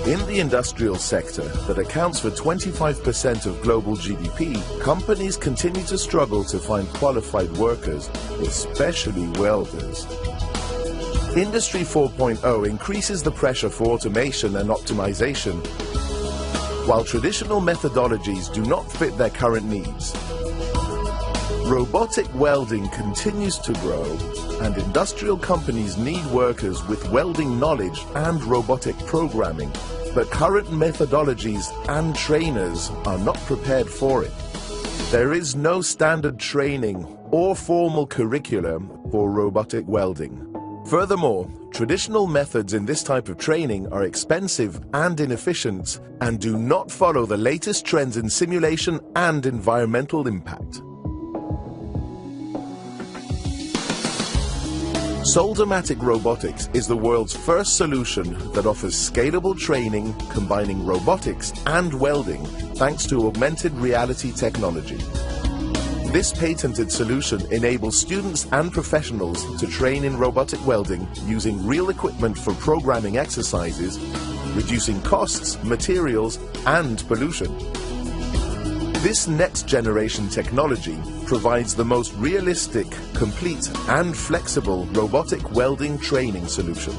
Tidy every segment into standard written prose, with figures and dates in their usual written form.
In the industrial sector that accounts for 25% of global GDP, companies continue to struggle to find qualified workers, especially welders. Industry 4.0 increases the pressure for automation and optimization, while traditional methodologies do not fit their current needs. Robotic welding continues to grow, and industrial companies need workers with welding knowledge and robotic programming, but current methodologies and trainers are not prepared for it. There is no standard training or formal curriculum for robotic welding. Furthermore, traditional methods in this type of training are expensive and inefficient and do not follow the latest trends in simulation and environmental impact. Soldamatic Robotics is the world's first solution that offers scalable training combining robotics and welding thanks to augmented reality technology. This patented solution enables students and professionals to train in robotic welding using real equipment for programming exercises, reducing costs, materials, and pollution. This next-generation technology provides the most realistic, complete, and flexible robotic welding training solution.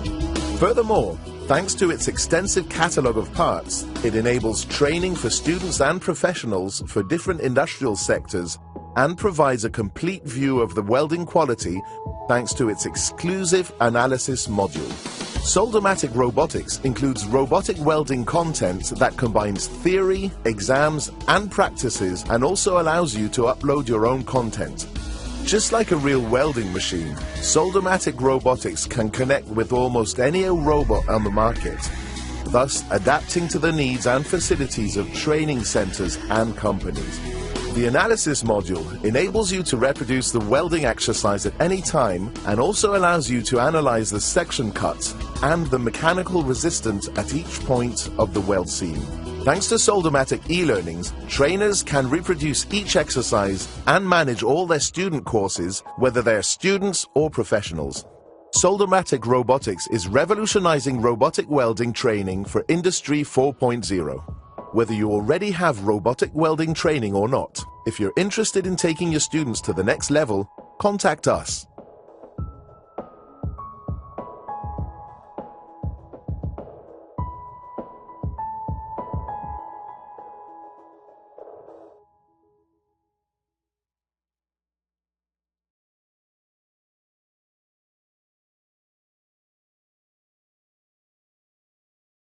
Furthermore, thanks to its extensive catalog of parts, it enables training for students and professionals for different industrial sectors and provides a complete view of the welding quality thanks to its exclusive analysis module. Soldamatic Robotics includes robotic welding content that combines theory, exams, and practices and also allows you to upload your own content. Just like a real welding machine, Soldamatic Robotics can connect with almost any robot on the market, thus adapting to the needs and facilities of training centers and companies. The analysis module enables you to reproduce the welding exercise at any time and also allows you to analyze the section cut and the mechanical resistance at each point of the weld seam. Thanks to Soldamatic e-learnings, trainers can reproduce each exercise and manage all their student courses, whether they're students or professionals. Soldamatic Robotics is revolutionizing robotic welding training for Industry 4.0. Whether you already have robotic welding training or not, if you're interested in taking your students to the next level, contact us.